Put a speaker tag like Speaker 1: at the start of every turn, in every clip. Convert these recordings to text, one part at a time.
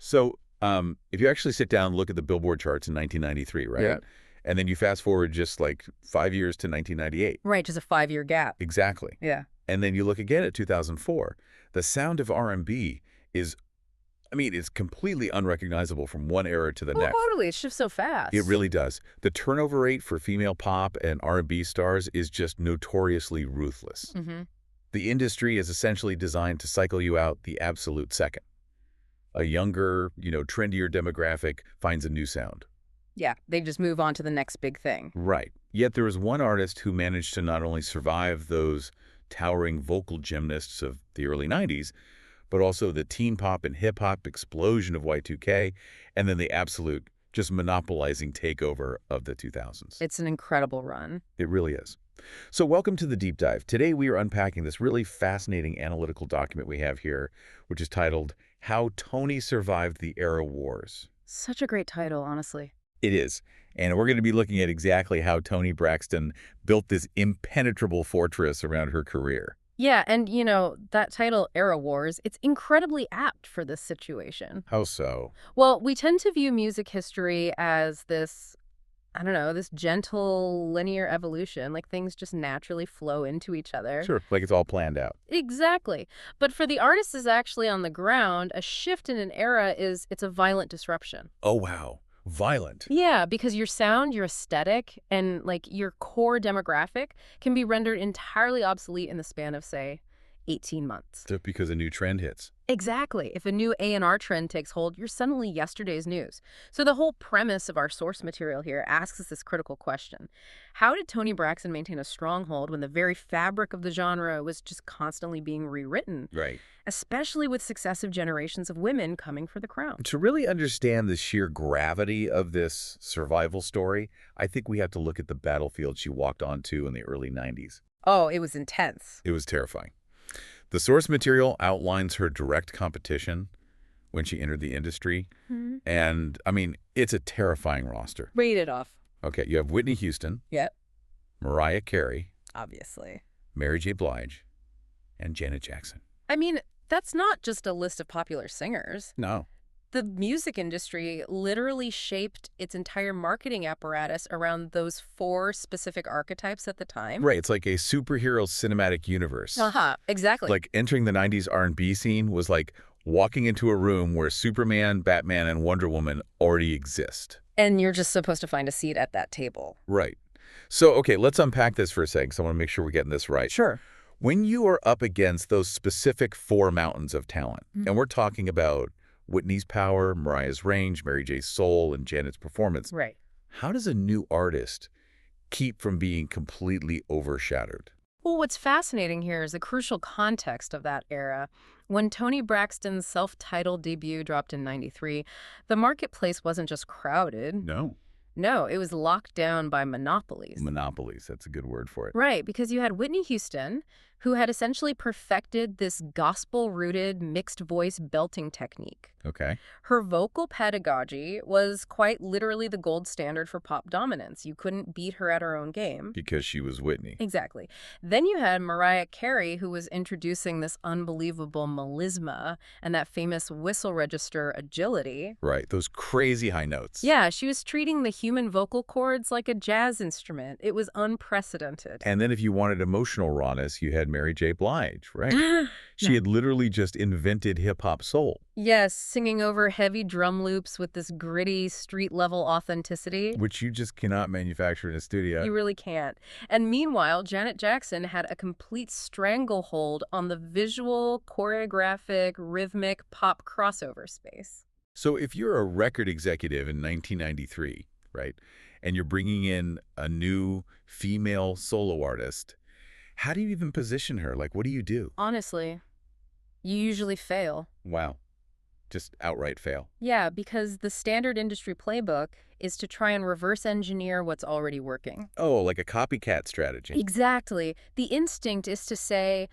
Speaker 1: So if you actually sit down and look at the Billboard charts in 1993, right?
Speaker 2: Yeah.
Speaker 1: And then you fast forward just like 5 years to 1998.
Speaker 3: Right, just a 5-year gap.
Speaker 1: Exactly.
Speaker 3: Yeah.
Speaker 1: And then you look again at 2004. The sound of R&B is, it's completely unrecognizable from one era to the
Speaker 3: Well,
Speaker 1: next.
Speaker 3: totally. It shifts so fast.
Speaker 1: It really does. The turnover rate for female pop and R&B stars is just notoriously ruthless.
Speaker 3: Mm-hmm.
Speaker 1: The industry is essentially designed to cycle you out the absolute second. A younger, trendier demographic finds a new sound.
Speaker 3: Yeah, they just move on to the next big thing.
Speaker 1: Right. Yet there was one artist who managed to not only survive those towering vocal gymnasts of the early 90s, but also the teen pop and hip-hop explosion of Y2K, and then the absolute just monopolizing takeover of the 2000s.
Speaker 3: It's an incredible run.
Speaker 1: It really is. So welcome to the Deep Dive. Today we are unpacking this really fascinating analytical document we have here, which is titled, How Toni Survived the Era Wars.
Speaker 3: Such a great title, honestly.
Speaker 1: It is. And we're going to be looking at exactly how Toni Braxton built this impenetrable fortress around her career.
Speaker 3: Yeah, and that title, Era Wars, it's incredibly apt for this situation.
Speaker 1: How so?
Speaker 3: Well, we tend to view music history as this gentle linear evolution, like things just naturally flow into each other.
Speaker 1: Sure, like it's all planned out.
Speaker 3: Exactly. But for the artist is actually on the ground, a shift in an era it's a violent disruption.
Speaker 1: Oh, wow. Violent.
Speaker 3: Yeah, because your sound, your aesthetic, and your core demographic can be rendered entirely obsolete in the span of, say, 18 months.
Speaker 1: Just because a new trend hits.
Speaker 3: Exactly. If a new A&R trend takes hold, you're suddenly yesterday's news. So the whole premise of our source material here asks us this critical question. How did Toni Braxton maintain a stronghold when the very fabric of the genre was just constantly being rewritten?
Speaker 1: Right.
Speaker 3: Especially with successive generations of women coming for the crown.
Speaker 1: To really understand the sheer gravity of this survival story, I think we have to look at the battlefield she walked onto in the early 90s.
Speaker 3: Oh, it was intense.
Speaker 1: It was terrifying. The source material outlines her direct competition when she entered the industry.
Speaker 3: Mm-hmm.
Speaker 1: And, it's a terrifying roster.
Speaker 3: Read it off.
Speaker 1: Okay, you have Whitney Houston.
Speaker 3: Yep.
Speaker 1: Mariah Carey.
Speaker 3: Obviously.
Speaker 1: Mary J. Blige. And Janet Jackson.
Speaker 3: That's not just a list of popular singers.
Speaker 1: No.
Speaker 3: The music industry literally shaped its entire marketing apparatus around those 4 specific archetypes at the time.
Speaker 1: Right, it's like a superhero cinematic universe.
Speaker 3: Exactly.
Speaker 1: Like entering the 90s R&B scene was like walking into a room where Superman, Batman, and Wonder Woman already exist.
Speaker 3: And you're just supposed to find a seat at that table.
Speaker 1: Right. So, okay, let's unpack this for a second, because I want to make sure we're getting this right.
Speaker 3: Sure.
Speaker 1: When you are up against those specific 4 mountains of talent, and we're talking about Whitney's power, Mariah's range, Mary J's soul, and Janet's performance.
Speaker 3: Right.
Speaker 1: How does a new artist keep from being completely overshadowed?
Speaker 3: Well, what's fascinating here is the crucial context of that era. When Toni Braxton's self-titled debut dropped in '93, the marketplace wasn't just crowded. No, it was locked down by monopolies.
Speaker 1: Monopolies, that's a good word for it.
Speaker 3: Right, because you had Whitney Houston, who had essentially perfected this gospel-rooted mixed voice belting technique.
Speaker 1: Okay.
Speaker 3: Her vocal pedagogy was quite literally the gold standard for pop dominance. You couldn't beat her at her own game.
Speaker 1: Because she was Whitney.
Speaker 3: Exactly. Then you had Mariah Carey, who was introducing this unbelievable melisma and that famous whistle register agility.
Speaker 1: Right, those crazy high notes.
Speaker 3: Yeah, she was treating the human vocal cords like a jazz instrument. It was unprecedented.
Speaker 1: And then if you wanted emotional rawness, you had Mary J. Blige, right? She had literally just invented hip-hop soul.
Speaker 3: Yes, singing over heavy drum loops with this gritty, street-level authenticity.
Speaker 1: Which you just cannot manufacture in a studio.
Speaker 3: You really can't. And meanwhile, Janet Jackson had a complete stranglehold on the visual, choreographic, rhythmic pop crossover space.
Speaker 1: So if you're a record executive in 1993, right, and you're bringing in a new female solo artist, how do you even position her? Like, what do you do?
Speaker 3: Honestly, you usually fail.
Speaker 1: Wow. Just outright fail.
Speaker 3: Yeah, because the standard industry playbook is to try and reverse engineer what's already working.
Speaker 1: Oh, like a copycat strategy.
Speaker 3: Exactly. The instinct is to say,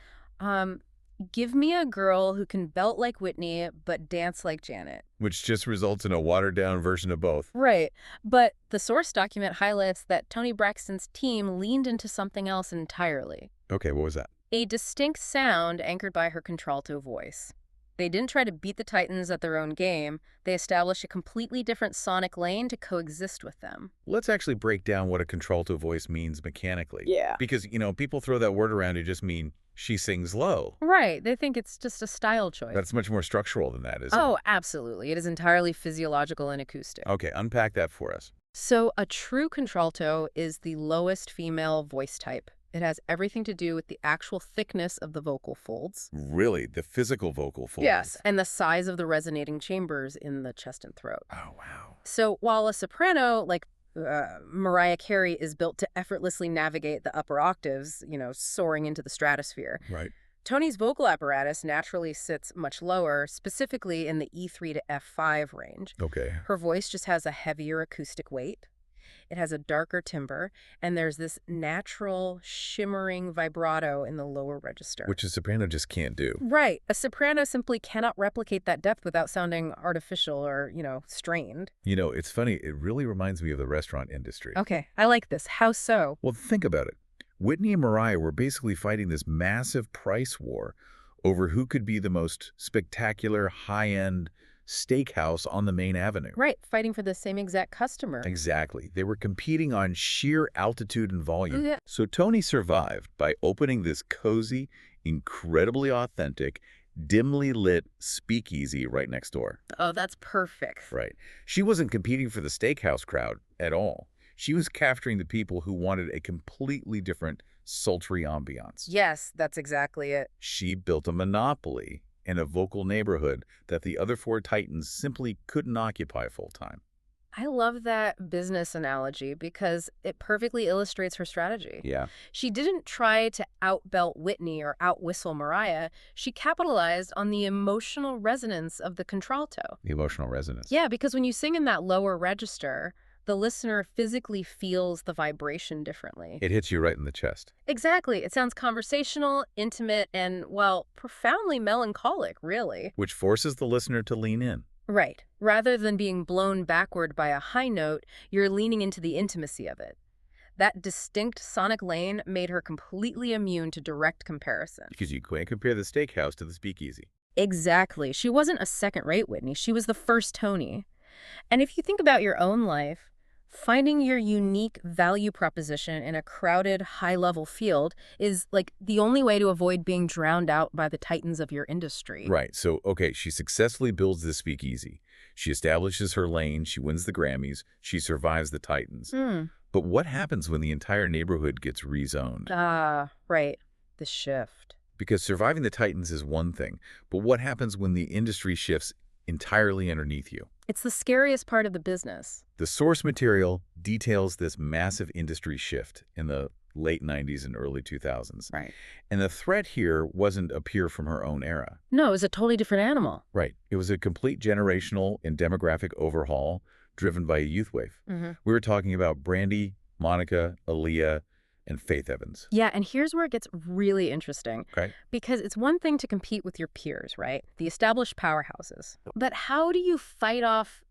Speaker 3: give me a girl who can belt like Whitney but dance like Janet.
Speaker 1: Which just results in a watered-down version of both.
Speaker 3: Right. But the source document highlights that Toni Braxton's team leaned into something else entirely.
Speaker 1: Okay, what was that?
Speaker 3: A distinct sound anchored by her contralto voice. They didn't try to beat the Titans at their own game. They established a completely different sonic lane to coexist with them.
Speaker 1: Let's actually break down what a contralto voice means mechanically.
Speaker 3: Yeah.
Speaker 1: Because, people throw that word around to just mean she sings low.
Speaker 3: Right. They think it's just a style choice.
Speaker 1: That's much more structural than that, isn't it?
Speaker 3: Oh, absolutely. It is entirely physiological and acoustic.
Speaker 1: Okay, unpack that for us.
Speaker 3: So a true contralto is the lowest female voice type. It has everything to do with the actual thickness of the vocal folds.
Speaker 1: Really, the physical vocal folds.
Speaker 3: Yes, and the size of the resonating chambers in the chest and throat.
Speaker 1: Oh, wow.
Speaker 3: So while a soprano, like Mariah Carey, is built to effortlessly navigate the upper octaves, soaring into the stratosphere,
Speaker 1: Right.
Speaker 3: Toni's vocal apparatus naturally sits much lower, specifically in the E3 to F5 range.
Speaker 1: Okay.
Speaker 3: Her voice just has a heavier acoustic weight. It has a darker timbre, and there's this natural, shimmering vibrato in the lower register.
Speaker 1: Which a soprano just can't do.
Speaker 3: Right. A soprano simply cannot replicate that depth without sounding artificial or, strained.
Speaker 1: It's funny. It really reminds me of the restaurant industry.
Speaker 3: Okay, I like this. How so?
Speaker 1: Well, think about it. Whitney and Mariah were basically fighting this massive price war over who could be the most spectacular, high-end steakhouse on the main avenue.
Speaker 3: Right, fighting for the same exact customer.
Speaker 1: Exactly. They were competing on sheer altitude and volume.
Speaker 3: Yeah.
Speaker 1: So Toni survived by opening this cozy, incredibly authentic, dimly lit speakeasy right next door.
Speaker 3: Oh, that's perfect.
Speaker 1: Right. She wasn't competing for the steakhouse crowd at all. She was capturing the people who wanted a completely different, sultry ambiance.
Speaker 3: Yes, that's exactly it.
Speaker 1: She built a monopoly in a vocal neighborhood that the other four titans simply couldn't occupy full-time.
Speaker 3: I love that business analogy because it perfectly illustrates her strategy.
Speaker 1: Yeah.
Speaker 3: She didn't try to outbelt Whitney or outwhistle Mariah. She capitalized on the emotional resonance of the contralto.
Speaker 1: The emotional resonance.
Speaker 3: Yeah, because when you sing in that lower register, the listener physically feels the vibration differently.
Speaker 1: It hits you right in the chest.
Speaker 3: Exactly. It sounds conversational, intimate, and, well, profoundly melancholic, really.
Speaker 1: Which forces the listener to lean in.
Speaker 3: Right. Rather than being blown backward by a high note, you're leaning into the intimacy of it. That distinct sonic lane made her completely immune to direct comparison.
Speaker 1: Because you can't compare the steakhouse to the speakeasy.
Speaker 3: Exactly. She wasn't a second-rate Whitney. She was the first Toni. And if you think about your own life, finding your unique value proposition in a crowded, high-level field is, like, the only way to avoid being drowned out by the titans of your industry.
Speaker 1: Right. So, okay, she successfully builds this speakeasy. She establishes her lane. She wins the Grammys. She survives the titans. But what happens when the entire neighborhood gets rezoned?
Speaker 3: Right. The shift.
Speaker 1: Because surviving the titans is one thing, but what happens when the industry shifts entirely underneath you?
Speaker 3: It's the scariest part of the business.
Speaker 1: The source material details this massive industry shift in the late 90s and early 2000s.
Speaker 3: Right.
Speaker 1: And the threat here wasn't a peer from her own era.
Speaker 3: No, it was a totally different animal.
Speaker 1: Right. It was a complete generational and demographic overhaul driven by a youth wave. We were talking about Brandy, Monica, Aaliyah, and Faith Evans.
Speaker 3: Yeah, and here's where it gets really interesting.
Speaker 1: Okay.
Speaker 3: Because it's one thing to compete with your peers, right? The established powerhouses. But how do you fight off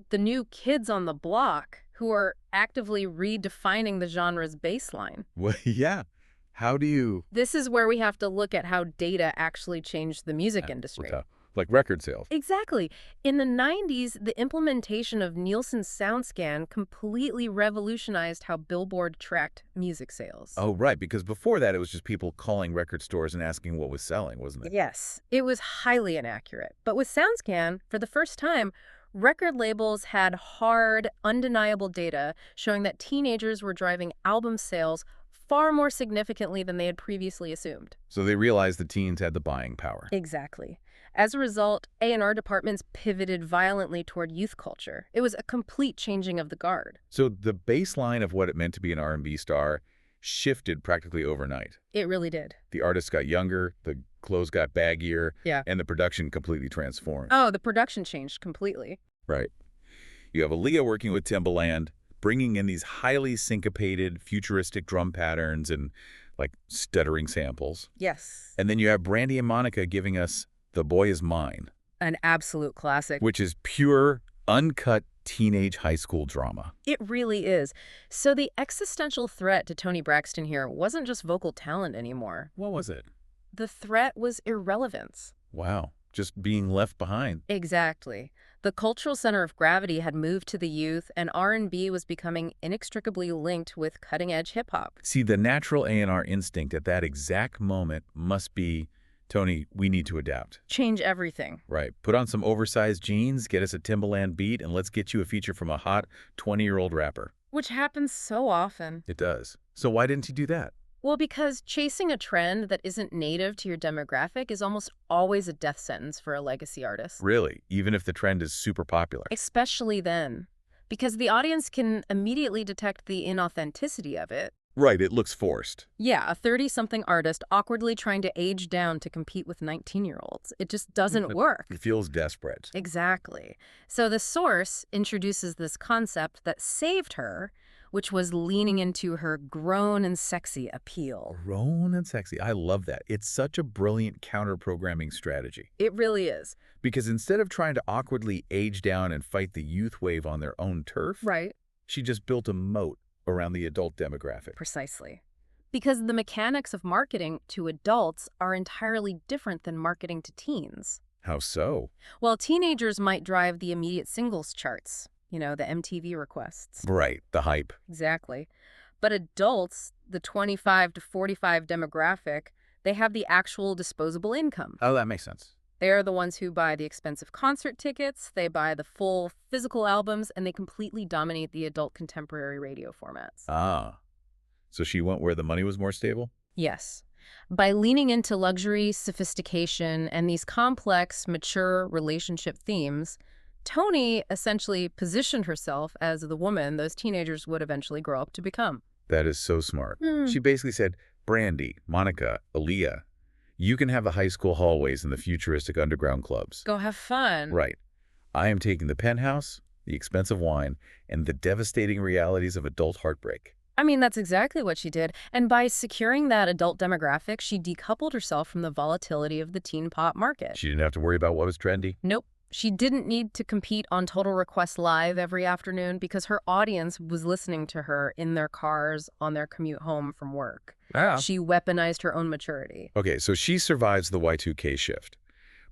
Speaker 3: the new kids on the block who are actively redefining the genre's baseline?
Speaker 1: Well, yeah. How do you...
Speaker 3: This is where we have to look at how data actually changed the music industry.
Speaker 1: Like record sales.
Speaker 3: Exactly. In the 90s, the implementation of Nielsen's SoundScan completely revolutionized how Billboard tracked music sales.
Speaker 1: Oh, right, because before that, it was just people calling record stores and asking what was selling, wasn't it?
Speaker 3: Yes, it was highly inaccurate. But with SoundScan, for the first time, record labels had hard, undeniable data showing that teenagers were driving album sales far more significantly than they had previously assumed.
Speaker 1: So they realized the teens had the buying power.
Speaker 3: Exactly. As a result, A&R departments pivoted violently toward youth culture. It was a complete changing of the guard.
Speaker 1: So the baseline of what it meant to be an R&B star shifted practically overnight.
Speaker 3: It really did.
Speaker 1: The artists got younger, the clothes got baggier,
Speaker 3: Yeah.
Speaker 1: and the production completely transformed.
Speaker 3: Oh, the production changed completely.
Speaker 1: Right. You have Aaliyah working with Timbaland, bringing in these highly syncopated, futuristic drum patterns and, like, stuttering samples.
Speaker 3: Yes.
Speaker 1: And then you have Brandy and Monica giving us The Boy Is Mine.
Speaker 3: An absolute classic.
Speaker 1: Which is pure, uncut teenage high school drama.
Speaker 3: It really is. So the existential threat to Toni Braxton here wasn't just vocal talent anymore.
Speaker 1: What was it?
Speaker 3: The threat was irrelevance.
Speaker 1: Wow. just being left behind.
Speaker 3: Exactly. The cultural center of gravity had moved to the youth, and R&B was becoming inextricably linked with cutting-edge hip-hop.
Speaker 1: See, the natural A&R instinct at that exact moment must be, Tony, we need to adapt.
Speaker 3: Change everything.
Speaker 1: Right. Put on some oversized jeans, get us a Timbaland beat, and let's get you a feature from a hot 20-year-old rapper.
Speaker 3: Which happens so often.
Speaker 1: It does. So why didn't he do that?
Speaker 3: Well, because chasing a trend that isn't native to your demographic is almost always a death sentence for a legacy artist.
Speaker 1: Really? Even if the trend is super popular?
Speaker 3: Especially then. Because the audience can immediately detect the inauthenticity of it.
Speaker 1: Right, it looks forced.
Speaker 3: Yeah, a 30-something artist awkwardly trying to age down to compete with 19-year-olds. It just doesn't work.
Speaker 1: It feels desperate.
Speaker 3: Exactly. So the source introduces this concept that saved her, which was leaning into her grown and sexy appeal.
Speaker 1: Grown and sexy. I love that. It's such a brilliant counter-programming strategy.
Speaker 3: It really is.
Speaker 1: Because instead of trying to awkwardly age down and fight the youth wave on their own turf,
Speaker 3: Right.
Speaker 1: she just built a moat around the adult demographic.
Speaker 3: Precisely. Because the mechanics of marketing to adults are entirely different than marketing to teens.
Speaker 1: How so?
Speaker 3: Well, teenagers might drive the immediate singles charts, the MTV requests.
Speaker 1: Right, the hype.
Speaker 3: Exactly. But adults, the 25 to 45 demographic, they have the actual disposable income.
Speaker 1: Oh, that makes sense.
Speaker 3: They are the ones who buy the expensive concert tickets, they buy the full physical albums, and they completely dominate the adult contemporary radio formats.
Speaker 1: Ah, so she went where the money was more stable?
Speaker 3: Yes. By leaning into luxury, sophistication, and these complex, mature relationship themes, Toni essentially positioned herself as the woman those teenagers would eventually grow up to become.
Speaker 1: That is so smart. She basically said, Brandy, Monica, Aaliyah, you can have the high school hallways and the futuristic underground clubs.
Speaker 3: Go have fun.
Speaker 1: Right. I am taking the penthouse, the expensive wine, and the devastating realities of adult heartbreak.
Speaker 3: I mean, that's exactly what she did. And by securing that adult demographic, she decoupled herself from the volatility of the teen pop market.
Speaker 1: She didn't have to worry about what was trendy?
Speaker 3: Nope. She didn't need to compete on Total Request Live every afternoon because her audience was listening to her in their cars on their commute home from work.
Speaker 1: Yeah.
Speaker 3: She weaponized her own maturity.
Speaker 1: Okay, so she survives the Y2K shift.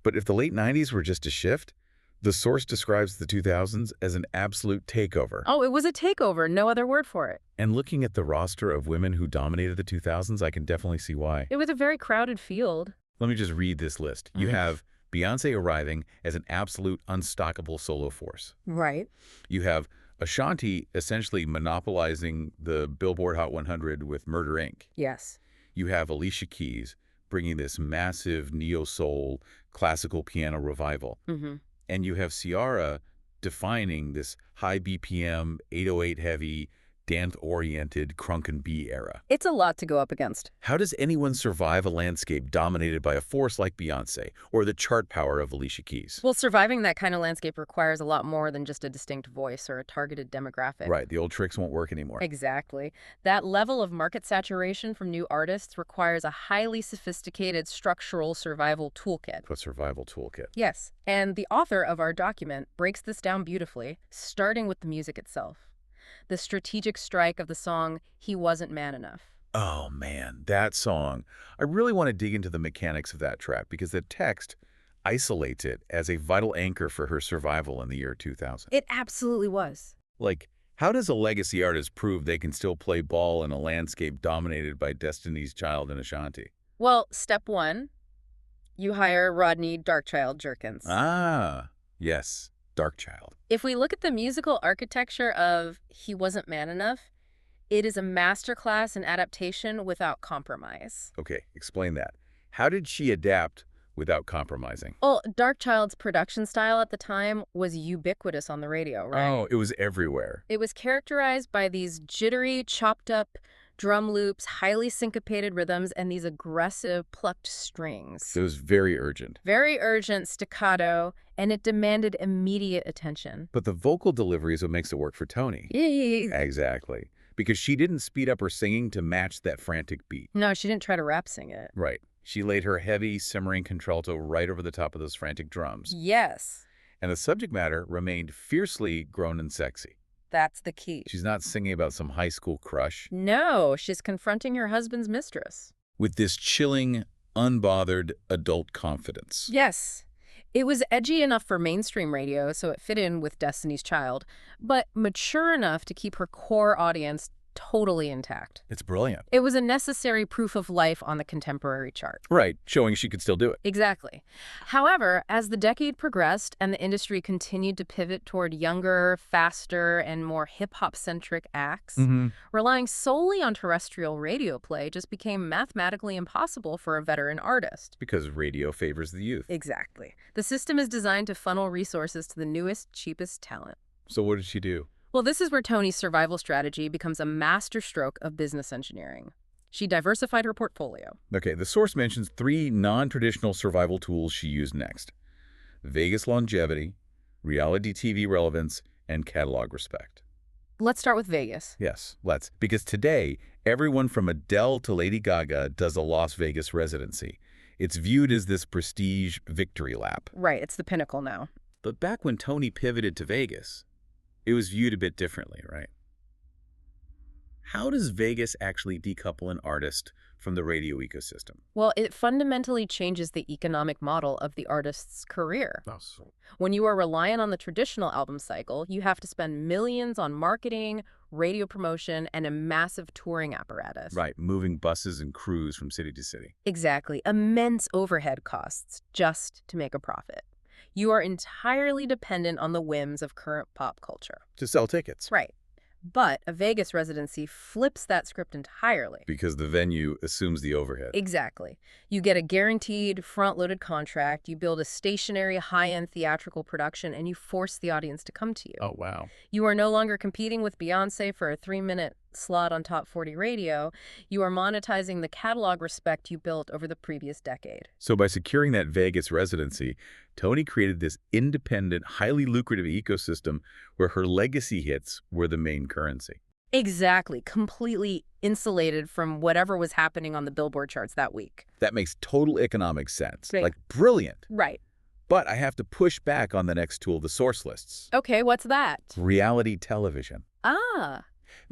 Speaker 1: But if the late 90s were just a shift, the source describes the 2000s as an absolute takeover.
Speaker 3: Oh, it was a takeover. No other word for it.
Speaker 1: And looking at the roster of women who dominated the 2000s, I can definitely see why.
Speaker 3: It was a very crowded field.
Speaker 1: Let me just read this list. You have Beyoncé arriving as an absolute unstoppable solo force.
Speaker 3: Right.
Speaker 1: You have Ashanti essentially monopolizing the Billboard Hot 100 with Murder, Inc.
Speaker 3: Yes.
Speaker 1: You have Alicia Keys bringing this massive neo-soul classical piano revival. And you have Ciara defining this high BPM, 808 heavy, dance-oriented crunk and B era.
Speaker 3: It's a lot to go up against.
Speaker 1: How does anyone survive a landscape dominated by a force like Beyoncé or the chart power of Alicia Keys?
Speaker 3: Well, surviving that kind of landscape requires a lot more than just a distinct voice or a targeted demographic.
Speaker 1: Right, the old tricks won't work anymore.
Speaker 3: Exactly. That level of market saturation from new artists requires a highly sophisticated structural survival toolkit.
Speaker 1: A survival toolkit.
Speaker 3: Yes, and the author of our document breaks this down beautifully, starting with the music itself. The strategic strike of the song, He Wasn't Man Enough.
Speaker 1: Oh man, that song. I really want to dig into the mechanics of that track because the text isolates it as a vital anchor for her survival in the year 2000.
Speaker 3: It absolutely was.
Speaker 1: Like, how does a legacy artist prove they can still play ball in a landscape dominated by Destiny's Child and Ashanti?
Speaker 3: Well, step one, you hire Rodney Darkchild Jerkins.
Speaker 1: Ah, yes, Darkchild.
Speaker 3: If we look at the musical architecture of He Wasn't Man Enough, it is a masterclass in adaptation without compromise.
Speaker 1: Okay, explain that. How did she adapt without compromising?
Speaker 3: Well, Darkchild's production style at the time was ubiquitous on the radio, right?
Speaker 1: Oh, it was everywhere.
Speaker 3: It was characterized by these jittery, chopped-up drum loops, highly syncopated rhythms, and these aggressive, plucked strings.
Speaker 1: It was very urgent.
Speaker 3: Very urgent, staccato, and it demanded immediate attention.
Speaker 1: But the vocal delivery is what makes it work for Toni. Exactly. Because she didn't speed up her singing to match that frantic beat.
Speaker 3: No, she didn't try to rap sing it.
Speaker 1: Right. She laid her heavy, simmering contralto right over the top of those frantic drums.
Speaker 3: Yes.
Speaker 1: And the subject matter remained fiercely grown and sexy.
Speaker 3: That's the key.
Speaker 1: She's not singing about some high school crush.
Speaker 3: No, she's confronting her husband's mistress.
Speaker 1: With this chilling, unbothered adult confidence.
Speaker 3: Yes. It was edgy enough for mainstream radio, so it fit in with Destiny's Child, but mature enough to keep her core audience totally intact.
Speaker 1: It's brilliant.
Speaker 3: It was a necessary proof of life on the contemporary chart.
Speaker 1: Right, showing she could still do it.
Speaker 3: Exactly. However, as the decade progressed and the industry continued to pivot toward younger, faster, and more hip-hop-centric acts, relying solely on terrestrial radio play just became mathematically impossible for a veteran artist.
Speaker 1: Because radio favors the youth.
Speaker 3: Exactly. The system is designed to funnel resources to the newest, cheapest talent.
Speaker 1: So what did she do?
Speaker 3: Well, this is where Toni's survival strategy becomes a masterstroke of business engineering. She diversified her portfolio.
Speaker 1: Okay, the source mentions 3 non-traditional survival tools she used next: Vegas longevity, reality TV relevance, and catalog respect.
Speaker 3: Let's start with Vegas.
Speaker 1: Yes, let's. Because today, everyone from Adele to Lady Gaga does a Las Vegas residency. It's viewed as this prestige victory lap.
Speaker 3: Right, it's the pinnacle now.
Speaker 1: But back when Toni pivoted to Vegas, it was viewed a bit differently, right? How does Vegas actually decouple an artist from the radio ecosystem?
Speaker 3: Well, it fundamentally changes the economic model of the artist's career. When you are reliant on the traditional album cycle, you have to spend millions on marketing, radio promotion, and a massive touring apparatus.
Speaker 1: Right, moving buses and crews from city to city.
Speaker 3: Exactly. Immense overhead costs just to make a profit. You are entirely dependent on the whims of current pop culture.
Speaker 1: To sell tickets.
Speaker 3: Right. But a Vegas residency flips that script entirely.
Speaker 1: Because the venue assumes the overhead.
Speaker 3: Exactly. You get a guaranteed, front-loaded contract, you build a stationary, high-end theatrical production, and you force the audience to come to you.
Speaker 1: Oh, wow.
Speaker 3: You are no longer competing with Beyoncé for a 3-minute slot on Top 40 radio. You are monetizing the catalog respect you built over the previous decade.
Speaker 1: So by securing that Vegas residency, Toni created this independent, highly lucrative ecosystem where her legacy hits were the main currency.
Speaker 3: Exactly. Completely insulated from whatever was happening on the Billboard charts that week.
Speaker 1: That makes total economic sense.
Speaker 3: Right.
Speaker 1: Like, brilliant.
Speaker 3: Right.
Speaker 1: But I have to push back on the next tool, the source lists.
Speaker 3: Okay, what's that?
Speaker 1: Reality television.
Speaker 3: Ah.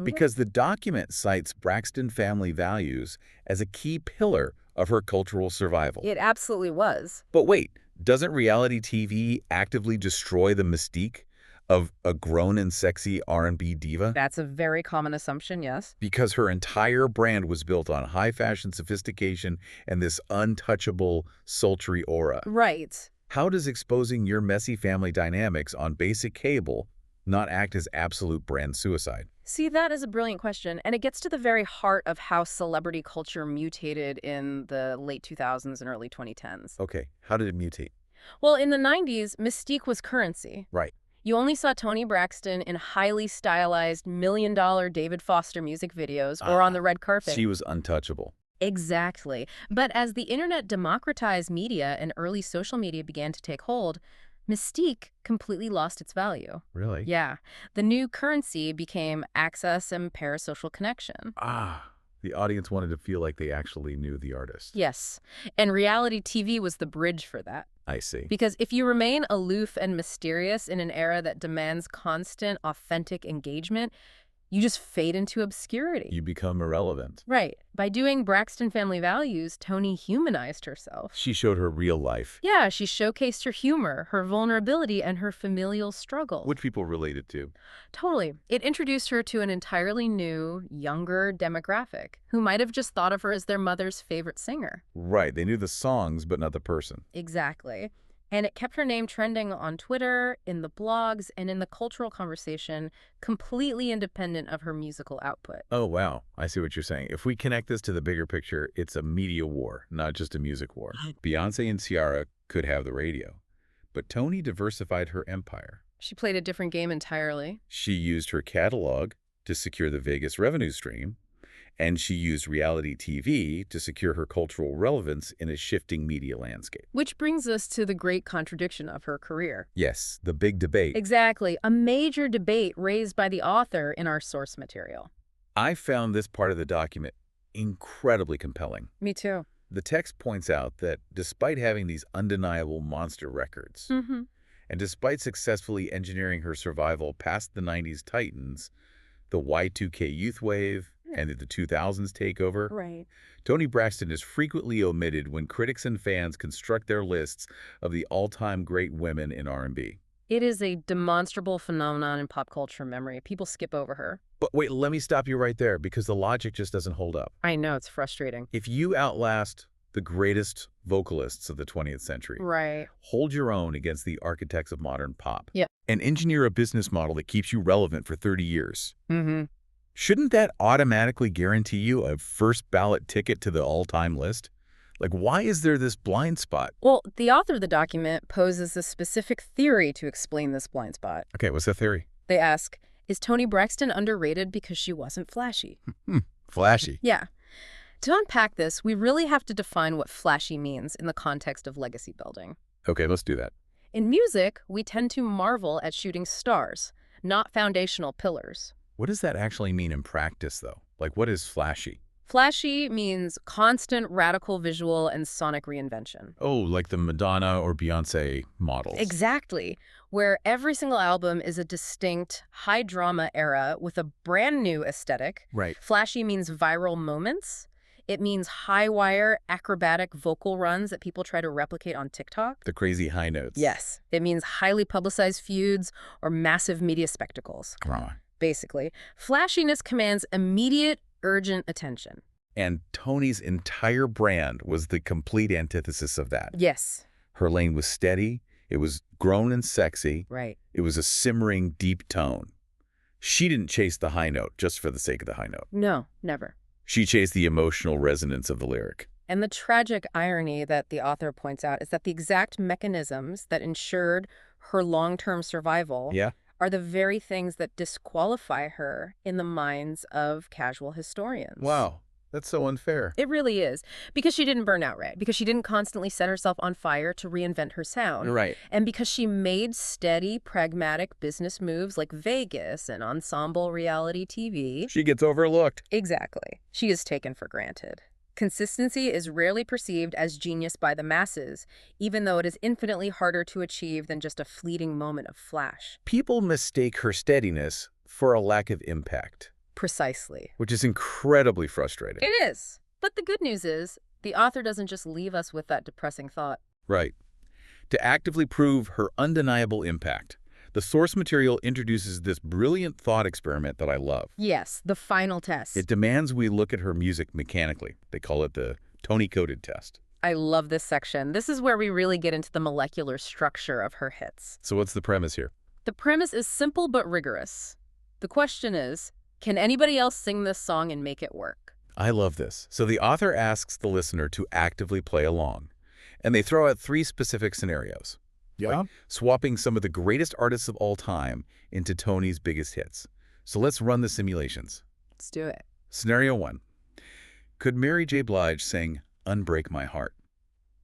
Speaker 1: Because the document cites Braxton family values as a key pillar of her cultural survival.
Speaker 3: It absolutely was.
Speaker 1: But wait, doesn't reality TV actively destroy the mystique of a grown and sexy R&B diva?
Speaker 3: That's a very common assumption, yes.
Speaker 1: Because her entire brand was built on high fashion sophistication and this untouchable, sultry aura.
Speaker 3: Right.
Speaker 1: How does exposing your messy family dynamics on basic cable not act as absolute brand suicide?
Speaker 3: See, that is a brilliant question, and it gets to the very heart of how celebrity culture mutated in the late 2000s and early 2010s.
Speaker 1: Okay, how did it mutate?
Speaker 3: Well, in the 90s, mystique was currency.
Speaker 1: Right.
Speaker 3: You only saw Toni Braxton in highly stylized $1 million David Foster music videos or on the red carpet.
Speaker 1: She was untouchable.
Speaker 3: Exactly. But as the internet democratized media and early social media began to take hold, mystique completely lost its value.
Speaker 1: Really?
Speaker 3: Yeah. The new currency became access and parasocial connection.
Speaker 1: The audience wanted to feel like they actually knew the artist.
Speaker 3: Yes. And reality TV was the bridge for that.
Speaker 1: I see.
Speaker 3: Because if you remain aloof and mysterious in an era that demands constant, authentic engagement, you just fade into obscurity.
Speaker 1: You become irrelevant.
Speaker 3: Right. By doing Braxton family values, Toni humanized herself.
Speaker 1: She showed her real life.
Speaker 3: Yeah, she showcased her humor, her vulnerability, and her familial struggle.
Speaker 1: Which people related to.
Speaker 3: Totally. It introduced her to an entirely new, younger demographic who might have just thought of her as their mother's favorite singer.
Speaker 1: Right. They knew the songs, but not the person.
Speaker 3: Exactly. And it kept her name trending on Twitter, in the blogs, and in the cultural conversation, completely independent of her musical output.
Speaker 1: Oh, wow. I see what you're saying. If we connect this to the bigger picture, it's a media war, not just a music war. Beyoncé and Ciara could have the radio, but Toni diversified her empire.
Speaker 3: She played a different game entirely.
Speaker 1: She used her catalog to secure the Vegas revenue stream, and she used reality TV to secure her cultural relevance in a shifting media landscape.
Speaker 3: Which brings us to the great contradiction of her career.
Speaker 1: Yes, the big debate.
Speaker 3: Exactly. A major debate raised by the author in our source material.
Speaker 1: I found this part of the document incredibly compelling.
Speaker 3: Me too.
Speaker 1: The text points out that despite having these undeniable monster records, and despite successfully engineering her survival past the 90s titans, the Y2K youth wave, and the 2000s takeover.
Speaker 3: Right.
Speaker 1: Toni Braxton is frequently omitted when critics and fans construct their lists of the all-time great women in R&B.
Speaker 3: It is a demonstrable phenomenon in pop culture memory. People skip over her.
Speaker 1: But wait, let me stop you right there because the logic just doesn't hold up.
Speaker 3: I know, it's frustrating.
Speaker 1: If you outlast the greatest vocalists of the 20th century,
Speaker 3: Right.
Speaker 1: hold your own against the architects of modern pop,
Speaker 3: Yeah.
Speaker 1: and engineer a business model that keeps you relevant for 30 years,
Speaker 3: Mm-hmm.
Speaker 1: shouldn't that automatically guarantee you a first ballot ticket to the all-time list? Like, why is there this blind spot?
Speaker 3: Well, the author of the document poses a specific theory to explain this blind spot.
Speaker 1: Okay, what's the theory?
Speaker 3: They ask, is Toni Braxton underrated because she wasn't flashy?
Speaker 1: Flashy.
Speaker 3: Yeah. To unpack this, we really have to define what flashy means in the context of legacy building.
Speaker 1: Okay, let's do that.
Speaker 3: In music, we tend to marvel at shooting stars, not foundational pillars.
Speaker 1: What does that actually mean in practice, though? Like, what is flashy?
Speaker 3: Flashy means constant radical visual and sonic reinvention.
Speaker 1: Oh, like the Madonna or Beyoncé models.
Speaker 3: Exactly, where every single album is a distinct, high-drama era with a brand new aesthetic.
Speaker 1: Right.
Speaker 3: Flashy means viral moments. It means high-wire, acrobatic vocal runs that people try to replicate on TikTok.
Speaker 1: The crazy high notes.
Speaker 3: Yes, it means highly publicized feuds or massive media spectacles.
Speaker 1: Drama.
Speaker 3: Basically, flashiness commands immediate, urgent attention.
Speaker 1: And Toni's entire brand was the complete antithesis of that.
Speaker 3: Yes.
Speaker 1: Her lane was steady. It was grown and sexy.
Speaker 3: Right.
Speaker 1: It was a simmering, deep tone. She didn't chase the high note just for the sake of the high note.
Speaker 3: No, never.
Speaker 1: She chased the emotional resonance of the lyric.
Speaker 3: And the tragic irony that the author points out is that the exact mechanisms that ensured her long-term survival are the very things that disqualify her in the minds of casual historians.
Speaker 1: Wow, that's so unfair.
Speaker 3: It really is. Because she didn't burn out, right? Because she didn't constantly set herself on fire to reinvent her sound.
Speaker 1: Right.
Speaker 3: And because she made steady, pragmatic business moves like Vegas and ensemble reality TV.
Speaker 1: She gets overlooked.
Speaker 3: Exactly. She is taken for granted. Consistency is rarely perceived as genius by the masses, even though it is infinitely harder to achieve than just a fleeting moment of flash.
Speaker 1: People mistake her steadiness for a lack of impact.
Speaker 3: Precisely.
Speaker 1: Which is incredibly frustrating.
Speaker 3: It is. But the good news is, the author doesn't just leave us with that depressing thought.
Speaker 1: Right. To actively prove her undeniable impact, the source material introduces this brilliant thought experiment that I love.
Speaker 3: Yes, the final test.
Speaker 1: It demands we look at her music mechanically. They call it the Toni-coded test.
Speaker 3: I love this section. This is where we really get into the molecular structure of her hits.
Speaker 1: So what's the premise here?
Speaker 3: The premise is simple but rigorous. The question is, can anybody else sing this song and make it work?
Speaker 1: I love this. So the author asks the listener to actively play along. And they throw out 3 specific scenarios. Like swapping some of the greatest artists of all time into Toni's biggest hits. So let's run the simulations.
Speaker 3: Let's do it.
Speaker 1: Scenario 1. Could Mary J. Blige sing Unbreak My Heart?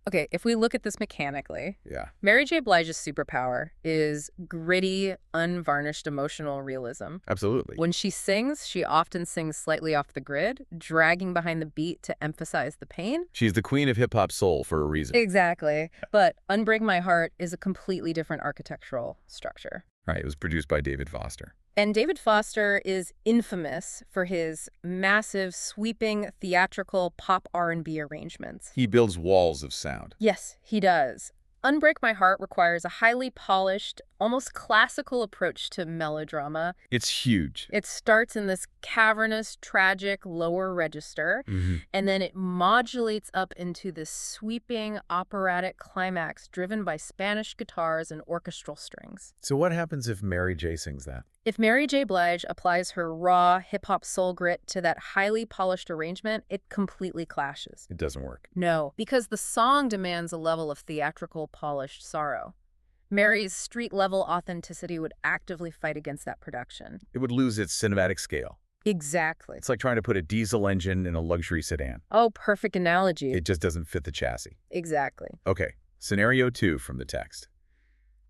Speaker 3: Okay, if we look at this mechanically,
Speaker 1: Yeah.
Speaker 3: Mary J. Blige's superpower is gritty, unvarnished emotional realism.
Speaker 1: Absolutely.
Speaker 3: When she sings, she often sings slightly off the grid, dragging behind the beat to emphasize the pain.
Speaker 1: She's the queen of hip-hop soul for a reason.
Speaker 3: Exactly. But Unbreak My Heart is a completely different architectural structure.
Speaker 1: Right, it was produced by David Foster.
Speaker 3: And David Foster is infamous for his massive, sweeping, theatrical pop R&B arrangements.
Speaker 1: He builds walls of sound.
Speaker 3: Yes, he does. Unbreak My Heart requires a highly polished, almost classical approach to melodrama.
Speaker 1: It's huge.
Speaker 3: It starts in this cavernous, tragic lower register, and then it modulates up into this sweeping operatic climax driven by Spanish guitars and orchestral strings.
Speaker 1: So what happens if Mary J. sings that?
Speaker 3: If Mary J. Blige applies her raw hip-hop soul grit to that highly polished arrangement, it completely clashes.
Speaker 1: It doesn't work.
Speaker 3: No, because the song demands a level of theatrical, polished sorrow. Mary's street-level authenticity would actively fight against that production.
Speaker 1: It would lose its cinematic scale.
Speaker 3: Exactly.
Speaker 1: It's like trying to put a diesel engine in a luxury sedan.
Speaker 3: Oh, perfect analogy.
Speaker 1: It just doesn't fit the chassis.
Speaker 3: Exactly.
Speaker 1: Okay, scenario 2 from the text.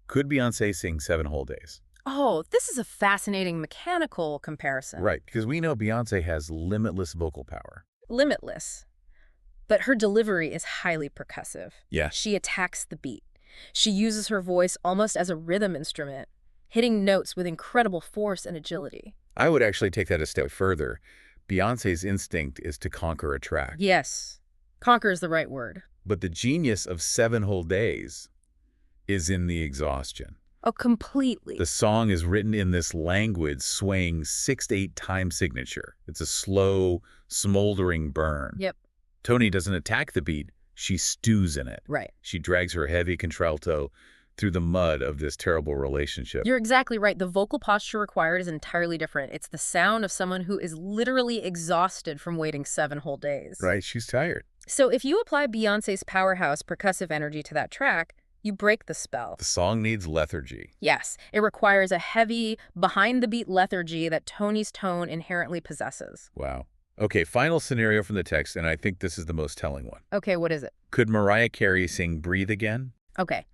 Speaker 1: Could Beyoncé sing 7 whole days?
Speaker 3: Oh, this is a fascinating mechanical comparison.
Speaker 1: Right, because we know Beyoncé has limitless vocal power.
Speaker 3: Limitless. But her delivery is highly percussive.
Speaker 1: Yeah.
Speaker 3: She attacks the beat. She uses her voice almost as a rhythm instrument, hitting notes with incredible force and agility.
Speaker 1: I would actually take that a step further. Beyoncé's instinct is to conquer a track.
Speaker 3: Yes. Conquer is the right word.
Speaker 1: But the genius of 7 Whole Days is in the exhaustion.
Speaker 3: Oh, completely.
Speaker 1: The song is written in this languid, swaying 6/8 time signature. It's a slow, smoldering burn.
Speaker 3: Yep.
Speaker 1: Toni doesn't attack the beat, she stews in it.
Speaker 3: Right.
Speaker 1: She drags her heavy contralto through the mud of this terrible relationship.
Speaker 3: You're exactly right. The vocal posture required is entirely different. It's the sound of someone who is literally exhausted from waiting 7 whole days.
Speaker 1: Right, she's tired.
Speaker 3: So if you apply Beyoncé's powerhouse percussive energy to that track, you break the spell.
Speaker 1: The song needs lethargy.
Speaker 3: Yes, it requires a heavy, behind-the-beat lethargy that Toni's tone inherently possesses.
Speaker 1: Wow. Okay, final scenario from the text, and I think this is the most telling one.
Speaker 3: Okay, what is it?
Speaker 1: Could Mariah Carey sing Breathe Again?
Speaker 3: Okay.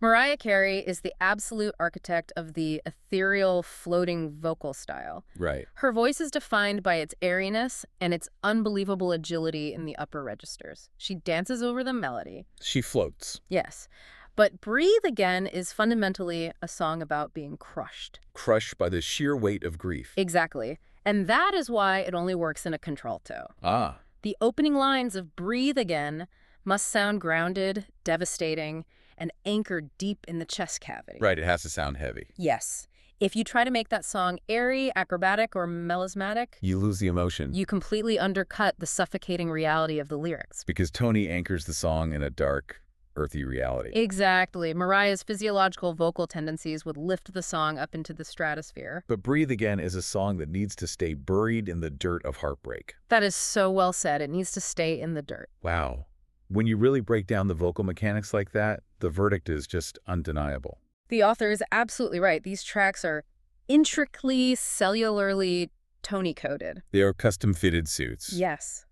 Speaker 3: Mariah Carey is the absolute architect of the ethereal, floating vocal style.
Speaker 1: Right.
Speaker 3: Her voice is defined by its airiness and its unbelievable agility in the upper registers. She dances over the melody.
Speaker 1: She floats.
Speaker 3: Yes. But Breathe Again is fundamentally a song about being crushed.
Speaker 1: Crushed by the sheer weight of grief.
Speaker 3: Exactly. And that is why it only works in a contralto.
Speaker 1: Ah.
Speaker 3: The opening lines of Breathe Again must sound grounded, devastating, and anchored deep in the chest cavity.
Speaker 1: Right, it has to sound heavy.
Speaker 3: Yes. If you try to make that song airy, acrobatic, or melismatic,
Speaker 1: You lose the emotion.
Speaker 3: you completely undercut the suffocating reality of the lyrics.
Speaker 1: Because Toni anchors the song in a dark, earthy reality.
Speaker 3: Exactly. Mariah's physiological vocal tendencies would lift the song up into the stratosphere.
Speaker 1: But Breathe Again is a song that needs to stay buried in the dirt of heartbreak.
Speaker 3: That is so well said. It needs to stay in the dirt.
Speaker 1: Wow. When you really break down the vocal mechanics like that, the verdict is just undeniable.
Speaker 3: The author is absolutely right. These tracks are intricately, cellularly Toni-coded.
Speaker 1: They are custom-fitted suits.
Speaker 3: Yes.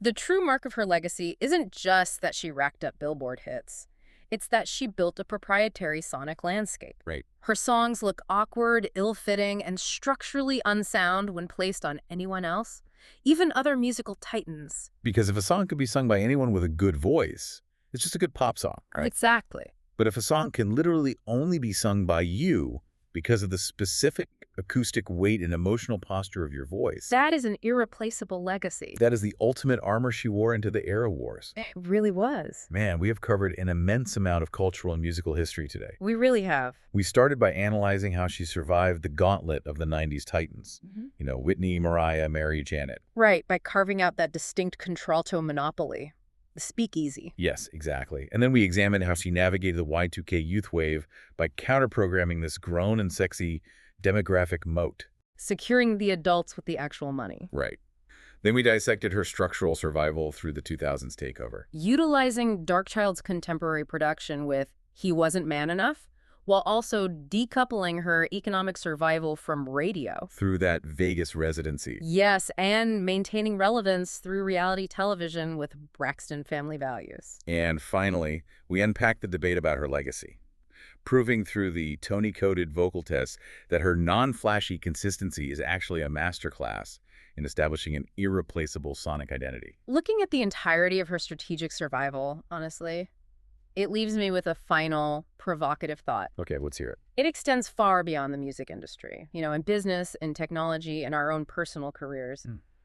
Speaker 3: The true mark of her legacy isn't just that she racked up Billboard hits. It's that she built a proprietary sonic landscape.
Speaker 1: Right.
Speaker 3: Her songs look awkward, ill-fitting, and structurally unsound when placed on anyone else, even other musical titans.
Speaker 1: Because if a song could be sung by anyone with a good voice, it's just a good pop song, right?
Speaker 3: Exactly.
Speaker 1: But if a song can literally only be sung by you because of the specific acoustic weight and emotional posture of your voice,
Speaker 3: That is an irreplaceable legacy.
Speaker 1: that is the ultimate armor she wore into the era wars.
Speaker 3: It really was.
Speaker 1: Man, we have covered an immense amount of cultural and musical history today.
Speaker 3: We really have.
Speaker 1: We started by analyzing how she survived the gauntlet of the 90s titans. You know, Whitney, Mariah, Mary, Janet.
Speaker 3: Right, by carving out that distinct contralto monopoly. The speakeasy.
Speaker 1: Yes, exactly. And then we examined how she navigated the Y2K youth wave by counter-programming this grown and sexy demographic moat.
Speaker 3: Securing the adults with the actual money.
Speaker 1: Right. Then we dissected her structural survival through the 2000s takeover.
Speaker 3: Utilizing Darkchild's contemporary production with He Wasn't Man Enough, while also decoupling her economic survival from radio.
Speaker 1: Through that Vegas residency.
Speaker 3: Yes, and maintaining relevance through reality television with Braxton family values.
Speaker 1: And finally, we unpacked the debate about her legacy, proving through the Toni-coded vocal tests that her non-flashy consistency is actually a masterclass in establishing an irreplaceable sonic identity.
Speaker 3: Looking at the entirety of her strategic survival, honestly, it leaves me with a final, provocative thought.
Speaker 1: Okay, let's hear it.
Speaker 3: It extends far beyond the music industry. You know, in business, in technology, in our own personal careers.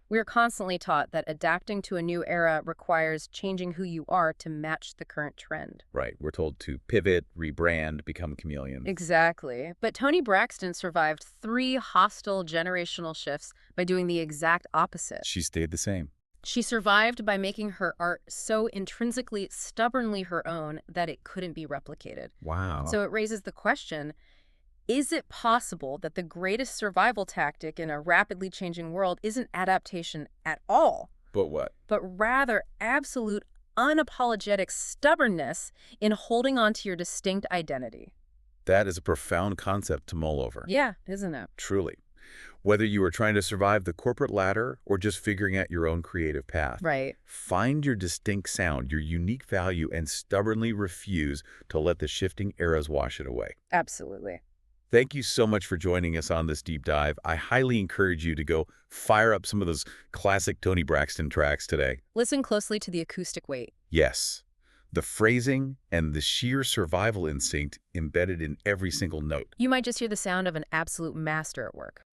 Speaker 3: We are constantly taught that adapting to a new era requires changing who you are to match the current trend.
Speaker 1: Right, we're told to pivot, rebrand, become chameleons.
Speaker 3: Exactly. But Toni Braxton survived 3 hostile generational shifts by doing the exact opposite.
Speaker 1: She stayed the same.
Speaker 3: She survived by making her art so intrinsically, stubbornly her own that it couldn't be replicated.
Speaker 1: Wow.
Speaker 3: So it raises the question, is it possible that the greatest survival tactic in a rapidly changing world isn't adaptation at all,
Speaker 1: But what?
Speaker 3: but rather absolute, unapologetic stubbornness in holding on to your distinct identity?
Speaker 1: That is a profound concept to mull over.
Speaker 3: Yeah, isn't it?
Speaker 1: Truly. Whether you are trying to survive the corporate ladder or just figuring out your own creative path,
Speaker 3: Right.
Speaker 1: find your distinct sound, your unique value, and stubbornly refuse to let the shifting eras wash it away.
Speaker 3: Absolutely.
Speaker 1: Thank you so much for joining us on this deep dive. I highly encourage you to go fire up some of those classic Toni Braxton tracks today.
Speaker 3: Listen closely to the acoustic weight.
Speaker 1: Yes, the phrasing and the sheer survival instinct embedded in every single note.
Speaker 3: You might just hear the sound of an absolute master at work.